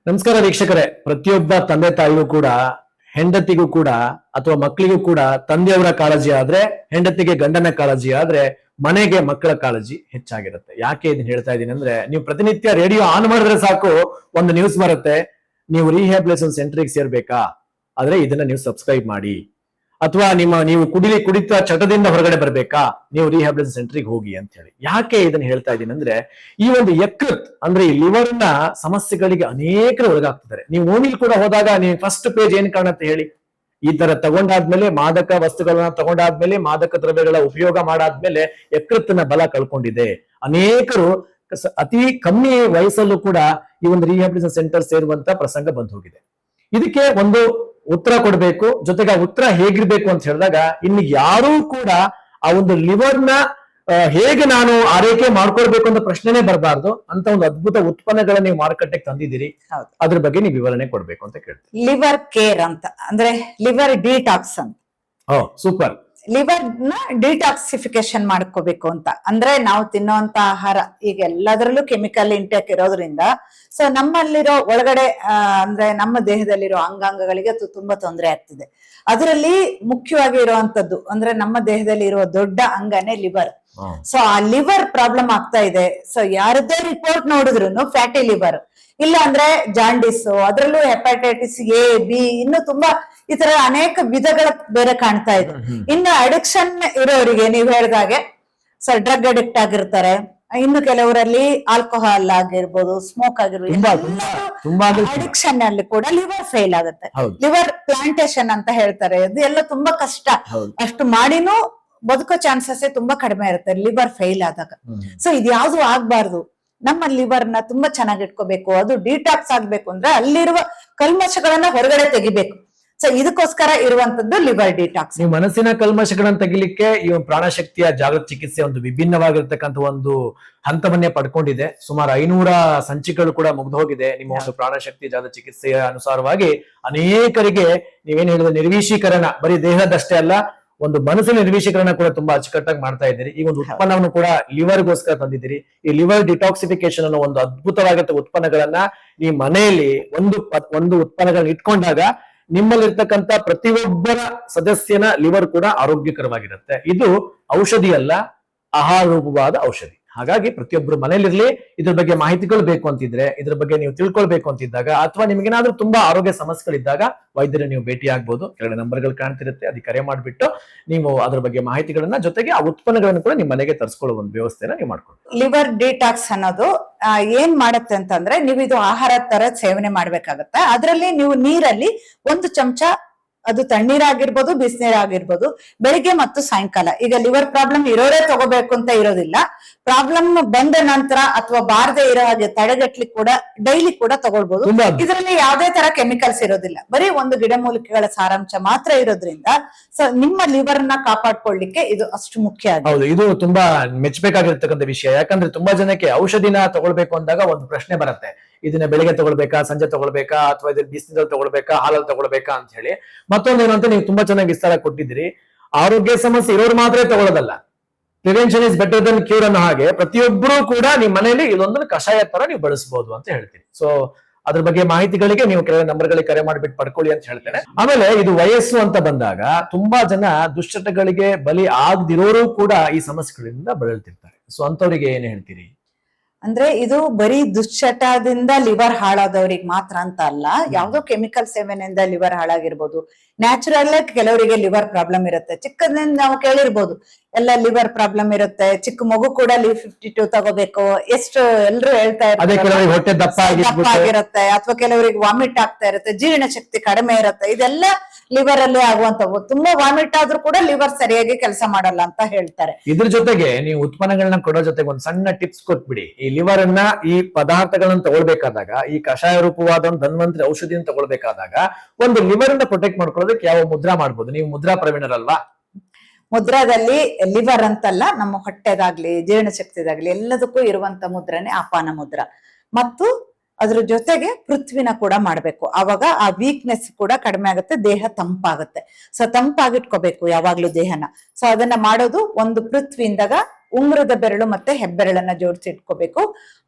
ನಮಸ್ಕಾರ ವೀಕ್ಷಕರೇ. ಪ್ರತಿಯೊಬ್ಬ ತಂದೆ ತಾಯಿಗೂ ಕೂಡ, ಹೆಂಡತಿಗೂ ಕೂಡ ಅಥವಾ ಮಕ್ಕಳಿಗೂ ಕೂಡ ತಂದೆಯವರ ಕಾಳಜಿ ಆದ್ರೆ, ಹೆಂಡತಿಗೆ ಗಂಡನ ಕಾಳಜಿ ಆದ್ರೆ, ಮನೆಗೆ ಮಕ್ಕಳ ಕಾಳಜಿ ಹೆಚ್ಚಾಗಿರುತ್ತೆ. ಯಾಕೆ ಇದನ್ನ ಹೇಳ್ತಾ ಇದ್ದೀನಿ ಅಂದ್ರೆ, ನೀವು ಪ್ರತಿನಿತ್ಯ ರೇಡಿಯೋ ಆನ್ ಮಾಡಿದ್ರೆ ಸಾಕು ಒಂದು ನ್ಯೂಸ್ ಬರುತ್ತೆ, ನೀವು ರಿಹ್ಯಾಬಿಲಿಟೇಷನ್ ಸೆಂಟರ್ಗೆ ಸೇರ್ಬೇಕಾ, ಆದ್ರೆ ಇದನ್ನ ನೀವು ಸಬ್ಸ್ಕ್ರೈಬ್ ಮಾಡಿ. ಅಥವಾ ನೀವು ಕುಡಿತ ಚಟದಿಂದ ಹೊರಗಡೆ ಬರ್ಬೇಕಾ, ನೀವು ರಿಹ್ಯಾಬಿಲಿಟೇಷನ್ ಸೆಂಟರ್ಗೆ ಹೋಗಿ ಅಂತ ಹೇಳಿ. ಯಾಕೆ ಇದನ್ನ ಹೇಳ್ತಾ ಇದ್ದೀನಿ ಅಂದ್ರೆ, ಈ ಒಂದು ಯಕೃತ್ ಅಂದ್ರೆ ಈ ಲಿವರ್ ನ ಸಮಸ್ಯೆಗಳಿಗೆ ಅನೇಕರು ಒಳಗಾಗ್ತಿದ್ದಾರೆ. ನೀವು ಮೂವಿಲ್ ಕೂಡ ಹೋದಾಗ ನೀವು ಫಸ್ಟ್ ಪೇಜ್ ಏನ್ ಕಾಣುತ್ತೆ ಹೇಳಿ? ಈ ತರ ತಗೊಂಡಾದ್ಮೇಲೆ, ಮಾದಕ ವಸ್ತುಗಳನ್ನ ತಗೊಂಡಾದ್ಮೇಲೆ, ಮಾದಕ ದ್ರವ್ಯಗಳ ಉಪಯೋಗ ಮಾಡಾದ್ಮೇಲೆ ಯಕೃತ್ತಿನ ಬಲ ಕಳ್ಕೊಂಡಿದೆ. ಅನೇಕರು ಅತಿ ಕಮ್ಮಿ ವಯಸ್ಸಲ್ಲೂ ಕೂಡ ಈ ಒಂದು ರಿಹ್ಯಾಬಿಲಿಟೇಷನ್ ಸೆಂಟರ್ ಸೇರುವಂತ ಪ್ರಸಂಗ ಬಂದು ಹೋಗಿದೆ. ಇದಕ್ಕೆ ಒಂದು ಉತ್ತರ ಕೊಡ್ಬೇಕು. ಜೊತೆಗೆ ಆ ಉತ್ತರ ಹೇಗಿರ್ಬೇಕು ಅಂತ ಹೇಳಿದಾಗ, ಇನ್ನು ಯಾರೂ ಕೂಡ ಆ ಒಂದು ಲಿವರ್ ನ ಹೇಗೆ ನಾನು ಆರೈಕೆ ಮಾಡ್ಕೊಳ್ಬೇಕು ಅಂತ ಪ್ರಶ್ನೆನೇ ಬರಬಾರ್ದು ಅಂತ ಒಂದು ಅದ್ಭುತ ಉತ್ಪನ್ನಗಳನ್ನ ನೀವು ಮಾರುಕಟ್ಟೆಗೆ ತಂದಿದ್ದೀರಿ. ಅದ್ರ ಬಗ್ಗೆ ನೀವು ವಿವರಣೆ ಕೊಡ್ಬೇಕು ಅಂತ ಕೇಳ್ತೀನಿ. ಲಿವರ್ ಕೇರ್ ಅಂತ ಅಂದ್ರೆ ಲಿವರ್ ಡಿಟಾಕ್ಸ್ ಅಂತ. ಸೂಪರ್. ಲಿವರ್ ನ ಡಿಟಾಕ್ಸಿಫಿಕೇಶನ್ ಮಾಡ್ಕೋಬೇಕು ಅಂತ ಅಂದ್ರೆ, ನಾವು ತಿನ್ನುವಂತ ಆಹಾರ ಈಗ ಎಲ್ಲದರಲ್ಲೂ ಕೆಮಿಕಲ್ ಇಂಟೇಕ್ ಇರೋದ್ರಿಂದ ಸೊ ನಮ್ಮಲ್ಲಿರೋ ಒಳಗಡೆ ಅಂದ್ರೆ ನಮ್ಮ ದೇಹದಲ್ಲಿರೋ ಅಂಗಾಂಗಗಳಿಗೆ ತುಂಬಾ ತೊಂದರೆ ಆಗ್ತಿದೆ. ಅದರಲ್ಲಿ ಮುಖ್ಯವಾಗಿ ಇರುವಂತದ್ದು ಅಂದ್ರೆ ನಮ್ಮ ದೇಹದಲ್ಲಿ ಇರುವ ದೊಡ್ಡ ಅಂಗನೇ ಲಿವರ್. ಸೊ ಆ ಲಿವರ್ ಪ್ರಾಬ್ಲಮ್ ಆಗ್ತಾ ಇದೆ. ಸೊ ಯಾರದೇ ರಿಪೋರ್ಟ್ ನೋಡಿದ್ರು ಫ್ಯಾಟಿ ಲಿವರ್, ಇಲ್ಲ ಅಂದ್ರೆ ಜಾಂಡಿಸ್, ಅದರಲ್ಲೂ ಹೆಪಟೈಟಿಸ್ ಎ, ಬಿ, ಇನ್ನು ತುಂಬಾ ಈ ತರ ಅನೇಕ ವಿಧಗಳ ಬೇರೆ ಕಾಣ್ತಾ ಇದೆ. ಇನ್ನು ಅಡಿಕ್ಷನ್ ಇರೋರಿಗೆ ನೀವು ಹೇಳಿದಾಗೆ ಸೊ ಡ್ರಗ್ ಅಡಿಕ್ಟ್ ಆಗಿರ್ತಾರೆ. ಇನ್ನು ಕೆಲವರಲ್ಲಿ ಆಲ್ಕೋಹಾಲ್ ಆಗಿರ್ಬೋದು, ಸ್ಮೋಕ್ ಆಗಿರ್ಬೋದು, ಅಡಿಕ್ಷನ್ ಅಲ್ಲಿ ಕೂಡ ಲಿವರ್ ಫೇಲ್ ಆಗುತ್ತೆ. ಲಿವರ್ ಪ್ಲಾಂಟೇಶನ್ ಅಂತ ಹೇಳ್ತಾರೆ. ಇದು ಎಲ್ಲ ತುಂಬಾ ಕಷ್ಟ. ಅಷ್ಟು ಮಾಡಿನೂ ಬದುಕೋ ಚಾನ್ಸಸ್ ತುಂಬಾ ಕಡಿಮೆ ಇರುತ್ತೆ ಲಿವರ್ ಫೇಲ್ ಆದಾಗ. ಸೊ ಇದ್ಯಾವ್ದು ಆಗ್ಬಾರ್ದು. ನಮ್ಮ ಲಿವರ್ ನ ತುಂಬಾ ಚೆನ್ನಾಗಿ ಇಟ್ಕೋಬೇಕು. ಅದು ಡಿಟಾಕ್ಸ್ ಆಗ್ಬೇಕು ಅಂದ್ರೆ ಅಲ್ಲಿರುವ ಕಲ್ಮಶಗಳನ್ನ ಹೊರಗಡೆ ತೆಗಿಬೇಕು. ಸೊ ಇದಕ್ಕೋಸ್ಕರ ಇರುವಂತದ್ದು ಲಿವರ್ ಡಿಟಾಕ್ಸ್. ನೀವು ಮನಸ್ಸಿನ ಕಲ್ಮಶಗಳನ್ನ ತೆಗಿಲಿಕ್ಕೆ ಈ ಪ್ರಾಣಶಕ್ತಿಯ ಜಾಗೃತ ಚಿಕಿತ್ಸೆ ಒಂದು ವಿಭಿನ್ನವಾಗಿರ್ತಕ್ಕಂಥ ಒಂದು ಹಂತವನ್ನೇ ಪಡ್ಕೊಂಡಿದೆ. ಸುಮಾರು 500 ಸಂಚಿಕೆಗಳು ಕೂಡ ಮುಗ್ದು ಹೋಗಿದೆ. ನಿಮ್ಮ ಒಂದು ಪ್ರಾಣಶಕ್ತಿ ಜಾಗೃತ ಚಿಕಿತ್ಸೆಯ ಅನುಸಾರವಾಗಿ ಅನೇಕರಿಗೆ ನೀವೇನ್ ಹೇಳಿದ್ರೆ ನಿರ್ವಿಷೀಕರಣ, ಬರೀ ದೇಹದಷ್ಟೇ ಅಲ್ಲ, ಒಂದು ಮನಸ್ಸಿನ ನಿರ್ವಿಷೀಕರಣ ಕೂಡ ತುಂಬಾ ಅಚ್ಚುಕಟ್ಟಾಗಿ ಮಾಡ್ತಾ ಇದ್ದೀರಿ. ಈ ಒಂದು ಉತ್ಪನ್ನವನ್ನು ಕೂಡ ಲಿವರ್ಗೋಸ್ಕರ ತಂದಿದ್ದೀರಿ. ಈ ಲಿವರ್ ಡಿಟಾಕ್ಸಿಫಿಕೇಶನ್ ಅನ್ನೋ ಒಂದು ಅದ್ಭುತವಾಗಿರುವ ಉತ್ಪನ್ನಗಳನ್ನ ಈ ಮನೆಯಲ್ಲಿ ಒಂದು ಉತ್ಪನ್ನಗಳನ್ನ ಇಟ್ಕೊಂಡಾಗ ನಿಮ್ಮಲ್ಲಿರ್ತಕ್ಕಂಥ ಪ್ರತಿಯೊಬ್ಬರ ಸದಸ್ಯನ ಲಿವರ್ ಕೂಡ ಆರೋಗ್ಯಕರವಾಗಿರುತ್ತೆ. ಇದು ಔಷಧಿ ಅಲ್ಲ, ಆಹಾರ ರೂಪವಾದ ಔಷಧಿ. ಹಾಗಾಗಿ ಪ್ರತಿಯೊಬ್ಬರು ಮನೇಲಿರ್ಲಿ. ಇದ್ರ ಬಗ್ಗೆ ಮಾಹಿತಿಗಳು ಬೇಕು ಅಂತಿದ್ರೆ, ಇದ್ರ ಬಗ್ಗೆ ನೀವು ತಿಳ್ಕೊಳ್ಬೇಕು ಅಂತಿದ್ದಾಗ, ಅಥವಾ ನಿಮ್ಗೇನಾದ್ರೂ ತುಂಬಾ ಆರೋಗ್ಯ ಸಮಸ್ಯೆಗಳಿದ್ದಾಗ ವೈದ್ಯರು ನೀವು ಭೇಟಿ ಆಗ್ಬೋದು. ಕೆಳಗಡೆ ನಂಬರ್ಗಳು ಕಾಣ್ತಿರುತ್ತೆ, ಅದಕ್ಕೆ ಕರೆ ಮಾಡ್ಬಿಟ್ಟು ನೀವು ಅದ್ರ ಬಗ್ಗೆ ಮಾಹಿತಿಗಳನ್ನ, ಜೊತೆಗೆ ಆ ಉತ್ಪನ್ನಗಳನ್ನು ಕೂಡ ನಿಮ್ಮ ಮನೆಗೆ ತರಿಸ್ಕೊಳ್ಳೋ ಒಂದು ವ್ಯವಸ್ಥೆನ ನೀವು ಮಾಡ್ಕೊಳ್ಳಿ. ಲಿವರ್ ಡಿಟಾಕ್ಸ್ ಅನ್ನೋದು ಏನ್ ಮಾಡುತ್ತೆ ಅಂತಂದ್ರೆ, ನೀವು ಇದು ಆಹಾರ ತರ ಸೇವನೆ ಮಾಡ್ಬೇಕಾಗತ್ತೆ. ಅದರಲ್ಲಿ ನೀವು ನೀರಲ್ಲಿ 1 ಚಮಚ, ಅದು ತಣ್ಣೀರಾಗಿರ್ಬೋದು, ಬಿಸಿನೀರಾಗಿರ್ಬೋದು, ಬೆಳಿಗ್ಗೆ ಮತ್ತು ಸಾಯಂಕಾಲ. ಈಗ ಲಿವರ್ ಪ್ರಾಬ್ಲಮ್ ಇರೋರೇ ತಗೋಬೇಕು ಅಂತ ಇರೋದಿಲ್ಲ. ಪ್ರಾಬ್ಲಮ್ ಬಂದ ನಂತರ ಅಥವಾ ಬಾರದೆ ಇರೋ ಹಾಗೆ ತಡೆಗಟ್ಲಿಕ್ಕೆ ಕೂಡ ಡೈಲಿ ಕೂಡ ತಗೊಳ್ಬಹುದು. ಇದರಲ್ಲಿ ಯಾವುದೇ ತರ ಕೆಮಿಕಲ್ಸ್ ಇರೋದಿಲ್ಲ, ಬರೀ ಒಂದು ಗಿಡಮೂಲಿಕೆಗಳ ಸಾರಾಂಶ ಮಾತ್ರ ಇರೋದ್ರಿಂದ ಸೊ ನಿಮ್ಮ ಲಿವರ್ ನ ಕಾಪಾಡ್ಕೊಳ್ಳಿಕ್ಕೆ ಇದು ಅಷ್ಟು ಮುಖ್ಯ. ಹೌದು, ಇದು ತುಂಬಾ ಮೆಚ್ಚಬೇಕಾಗಿರ್ತಕ್ಕಂಥ ವಿಷಯ. ಯಾಕಂದ್ರೆ ತುಂಬಾ ಜನಕ್ಕೆ ಔಷಧಿನ ತಗೊಳ್ಬೇಕು ಅಂದಾಗ ಒಂದು ಪ್ರಶ್ನೆ ಬರುತ್ತೆ, ಇದನ್ನ ಬೆಳಿಗ್ಗೆ ತಗೊಳ್ಬೇಕಾ, ಸಂಜೆ ತಗೊಳ್ಬೇಕಾ, ಅಥವಾ ಇದ್ರ ಬಿಸಿಲಲ್ಲಿ ತಗೊಳ್ಬೇಕಾ, ಹಾಲಲ್ಲಿ ತಗೊಳ್ಬೇಕಾ ಅಂತ ಹೇಳಿ. ಮತ್ತೊಂದೇನು ಅಂತ ನೀವು ತುಂಬಾ ಚೆನ್ನಾಗಿ ವಿಸ್ತಾರ ಕೊಟ್ಟಿದ್ದೀರಿ. ಆರೋಗ್ಯ ಸಮಸ್ಯೆ ಇರೋರು ಮಾತ್ರ ತಗೊಳ್ಳೋದಲ್ಲ, prevention is better than cure ಅನ್ನೋ ಹಾಗೆ ಪ್ರತಿಯೊಬ್ಬರು ಕೂಡ ನಿಮ್ಮ ಮನೆಯಲ್ಲಿ ಇದೊಂದು ಕಷಾಯ ತರ ನೀವು ಬಳಸಬಹುದು ಅಂತ ಹೇಳ್ತೀನಿ. ಸೊ ಅದ್ರ ಬಗ್ಗೆ ಮಾಹಿತಿಗಳಿಗೆ ನೀವು ಕೆಲವು ನಂಬರ್ಗಳಿಗೆ ಕರೆ ಮಾಡಿಬಿಟ್ಟು ಪಡ್ಕೊಳ್ಳಿ ಅಂತ ಹೇಳ್ತೇನೆ. ಆಮೇಲೆ ಇದು ವಯಸ್ಸು ಅಂತ ಬಂದಾಗ ತುಂಬಾ ಜನ ದುಶ್ಚಟಗಳಿಗೆ ಬಲಿ ಆಗದಿರೋರು ಕೂಡ ಈ ಸಮಸ್ಯೆಗಳಿಂದ ಬಳಲ್ತಿರ್ತಾರೆ. ಸೊ ಅಂತವ್ರಿಗೆ ಏನ್ ಹೇಳ್ತೀರಿ? ಅಂದ್ರೆ ಇದು ಬರೀ ದುಶ್ಚಟದಿಂದ ಲಿವರ್ ಹಾಳಾದವ್ರಿಗೆ ಮಾತ್ರ ಅಂತ ಅಲ್ಲ, ಯಾವ್ದೋ ಕೆಮಿಕಲ್ ಸೇವನೆಯಿಂದ ಲಿವರ್ ಹಾಳಾಗಿರ್ಬೋದು. ನ್ಯಾಚುರಲ್ ಕೆಲವರಿಗೆ ಲಿವರ್ ಪ್ರಾಬ್ಲಮ್ ಇರುತ್ತೆ. ಚಿಕ್ಕದ್ರಿಂದ ನಾವು ಕೇಳಿರ್ಬೋದು, ಎಲ್ಲ ಲಿವರ್ ಪ್ರಾಬ್ಲಮ್ ಇರುತ್ತೆ. ಚಿಕ್ಕ ಮಗು ಕೂಡ LIV52 ತಗೋಬೇಕು, ಎಷ್ಟು ಎಲ್ರು ಹೇಳ್ತಾ ಇರ್ತಾರೆ. ಹೊಟ್ಟೆ ದಪ್ಪ ಆಗಿರುತ್ತೆ, ಅಥವಾ ಕೆಲವರಿಗೆ ವಾಮಿಟ್ ಆಗ್ತಾ ಇರುತ್ತೆ, ಜೀರ್ಣ ಶಕ್ತಿ ಕಡಿಮೆ ಇರುತ್ತೆ. ಇದೆಲ್ಲ ಲಿವರ್ ಅಲ್ಲೇ ಆಗುವಂತವು. ತುಂಬಾ ವಾಮಿಟ್ ಆದ್ರೂ ಕೂಡ ಲಿವರ್ ಸರಿಯಾಗಿ ಕೆಲಸ ಮಾಡಲ್ಲ ಅಂತ ಹೇಳ್ತಾರೆ. ಇದ್ರ ಜೊತೆಗೆ ನೀವು ಉತ್ಪನ್ನಗಳನ್ನ ಕೊಡೋ ಜೊತೆಗೆ ಒಂದು ಸಣ್ಣ ಟಿಪ್ಸ್ ಕೊಟ್ಬಿಡಿ. ಈ ಲಿವರ್ ಅನ್ನ, ಈ ಪದಾರ್ಥಗಳನ್ನ ತಗೊಳ್ಬೇಕಾದಾಗ, ಈ ಕಷಾಯ ರೂಪವಾದ ಧನ್ವಂತರಿ ಔಷಧಿಯನ್ನು ತಗೊಳ್ಬೇಕಾದಾಗ ಒಂದು ಲಿವರ್ ಅನ್ನ ಪ್ರೊಟೆಕ್ಟ್ ಮಾಡ್ಕೊಳ್ಳೋದಕ್ಕೆ ಯಾವ ಮುದ್ರಾ ಮಾಡ್ಬೋದು? ನೀವು ಮುದ್ರಾ ಪ್ರವೀಣರಲ್ವಾ? ಮುದ್ರಾದಲ್ಲಿ ಲಿವರ್ ಅಂತಲ್ಲ, ನಮ್ಮ ಹೊಟ್ಟೆದಾಗ್ಲಿ ಜೀರ್ಣಶಕ್ತಿದಾಗ್ಲಿ ಎಲ್ಲದಕ್ಕೂ ಇರುವಂತ ಮುದ್ರನೇ ಅಪಾನ ಮುದ್ರ. ಮತ್ತು ಅದ್ರ ಜೊತೆಗೆ ಪೃಥ್ವಿನ ಕೂಡ ಮಾಡ್ಬೇಕು. ಅವಾಗ ಆ ವೀಕ್ನೆಸ್ ಕೂಡ ಕಡಿಮೆ ಆಗುತ್ತೆ, ದೇಹ ತಂಪಾಗುತ್ತೆ. ಸೊ ತಂಪಾಗಿಟ್ಕೋಬೇಕು ಯಾವಾಗ್ಲೂ ದೇಹನ. ಸೊ ಅದನ್ನ ಮಾಡೋದು ಒಂದು ಪೃಥ್ವಿಯಿಂದಾಗ ಉಂಗುರದ ಬೆರಳು ಮತ್ತೆ ಹೆಬ್ಬೆರಳನ್ನ ಜೋಡಿಸಿ ಇಟ್ಕೋಬೇಕು.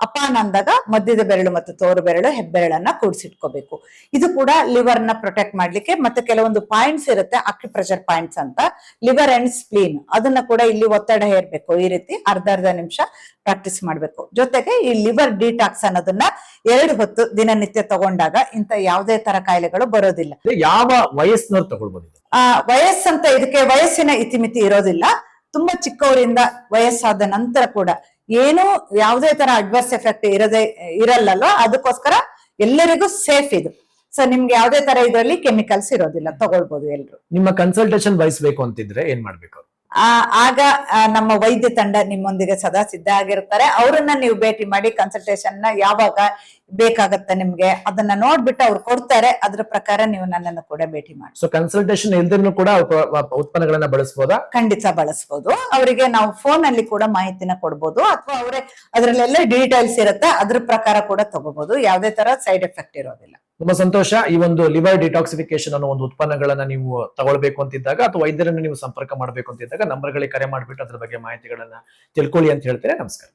ಅಪಾನ ಅಂದಾಗ ಮಧ್ಯದ ಬೆರಳು ಮತ್ತು ತೋರು ಬೆರಳು ಹೆಬ್ಬೆರಳನ್ನ ಕೂಡಿಸಿಟ್ಕೋಬೇಕು. ಇದು ಕೂಡ ಲಿವರ್ ನ ಪ್ರೊಟೆಕ್ಟ್ ಮಾಡ್ಲಿಕ್ಕೆ. ಮತ್ತೆ ಕೆಲವೊಂದು ಪಾಯಿಂಟ್ಸ್ ಇರುತ್ತೆ, ಅಕ್ಯುಪ್ರೆಷರ್ ಪಾಯಿಂಟ್ಸ್ ಅಂತ, ಲಿವರ್ ಅಂಡ್ ಸ್ಪ್ಲೀನ್, ಅದನ್ನ ಕೂಡ ಇಲ್ಲಿ ಒತ್ತಡ ಹೇರ್ಬೇಕು. ಈ ರೀತಿ ಅರ್ಧ ನಿಮಿಷ ಪ್ರಾಕ್ಟೀಸ್ ಮಾಡ್ಬೇಕು. ಜೊತೆಗೆ ಈ ಲಿವರ್ ಡಿಟಾಕ್ಸ್ ಅನ್ನೋದನ್ನ 2 ಹೊತ್ತು ದಿನನಿತ್ಯ ತಗೊಂಡಾಗ ಇಂತ ಯಾವುದೇ ತರ ಕಾಯಿಲೆಗಳು ಬರೋದಿಲ್ಲ. ಯಾವ ವಯಸ್ಸಿನವ್ರು ತಗೊಳ್ಬಹುದು? ವಯಸ್ಸಂತ ಇದಕ್ಕೆ ವಯಸ್ಸಿನ ಇತಿಮಿತಿ ಇರೋದಿಲ್ಲ. ತುಂಬಾ ಚಿಕ್ಕವರಿಂದ ವಯಸ್ಸಾದ ನಂತರ ಕೂಡ ಏನು ಯಾವುದೇ ತರ ಅಡ್ವರ್ಸ್ ಎಫೆಕ್ಟ್ ಇರಲ್ಲಲ್ವಾ, ಅದಕ್ಕೋಸ್ಕರ ಎಲ್ಲರಿಗೂ ಸೇಫ್ ಇದು. ಸೊ ನಿಮ್ಗೆ ಯಾವುದೇ ತರ ಇದರಲ್ಲಿ ಕೆಮಿಕಲ್ಸ್ ಇರೋದಿಲ್ಲ, ತಗೊಳ್ಬಹುದು ಎಲ್ರು. ನಿಮ್ಮ ಕನ್ಸಲ್ಟೇಷನ್ ವಹಿಸಬೇಕು ಅಂತಿದ್ರೆ ಏನ್ ಮಾಡ್ಬೇಕು? ಆಗ ನಮ್ಮ ವೈದ್ಯ ತಂಡ ನಿಮ್ಮೊಂದಿಗೆ ಸದಾ ಸಿದ್ಧ ಆಗಿರ್ತಾರೆ. ಅವರನ್ನ ನೀವು ಭೇಟಿ ಮಾಡಿ ಕನ್ಸಲ್ಟೇಷನ್ ನ ಯಾವಾಗ ಬೇಕಾಗತ್ತೆ ನಿಮ್ಗೆ ಅದನ್ನ ನೋಡ್ಬಿಟ್ಟು ಅವ್ರು ಕೊಡ್ತಾರೆ. ಅದ್ರ ಪ್ರಕಾರ ನೀವು ನನ್ನನ್ನು ಕೂಡ ಭೇಟಿ ಮಾಡಿ. ಸೊ ಕನ್ಸಲ್ಟೇಷನ್ ಇಲ್ದಿರೂ ಕೂಡ ಉತ್ಪನ್ನಗಳನ್ನ ಬಳಸಬಹುದಾ? ಖಂಡಿತ ಬಳಸಬಹುದು. ಅವರಿಗೆ ನಾವು ಫೋನ್ ಅಲ್ಲಿ ಕೂಡ ಮಾಹಿತಿನ ಕೊಡ್ಬೋದು, ಅಥವಾ ಅವರೇ ಅದ್ರಲ್ಲೆಲ್ಲ ಡೀಟೇಲ್ಸ್ ಇರುತ್ತೆ, ಅದ್ರ ಪ್ರಕಾರ ಕೂಡ ತಗೋಬಹುದು. ಯಾವುದೇ ತರ ಸೈಡ್ ಎಫೆಕ್ಟ್ ಇರೋದಿಲ್ಲ. ತುಂಬಾ ಸಂತೋಷ. ಈ ಒಂದು ಲಿವರ್ ಡಿಟಾಕ್ಸಿಫಿಕೇಶನ್ ಅನ್ನೋ ಒಂದು ಉತ್ಪನ್ನಗಳನ್ನ ನೀವು ತಗೊಳ್ಬೇಕು ಅಂತಿದ್ದಾಗ ಅಥವಾ ವೈದ್ಯರನ್ನು ನೀವು ಸಂಪರ್ಕ ಮಾಡಬೇಕು ಅಂತಿದ್ದಾಗ ನಂಬರ್ಗಳಿಗೆ ಕರೆ ಮಾಡಿಬಿಟ್ಟು ಅದ್ರ ಬಗ್ಗೆ ಮಾಹಿತಿಗಳನ್ನ ತಿಳ್ಕೊಳ್ಳಿ ಅಂತ ಹೇಳ್ತಾರೆ. ನಮಸ್ಕಾರ.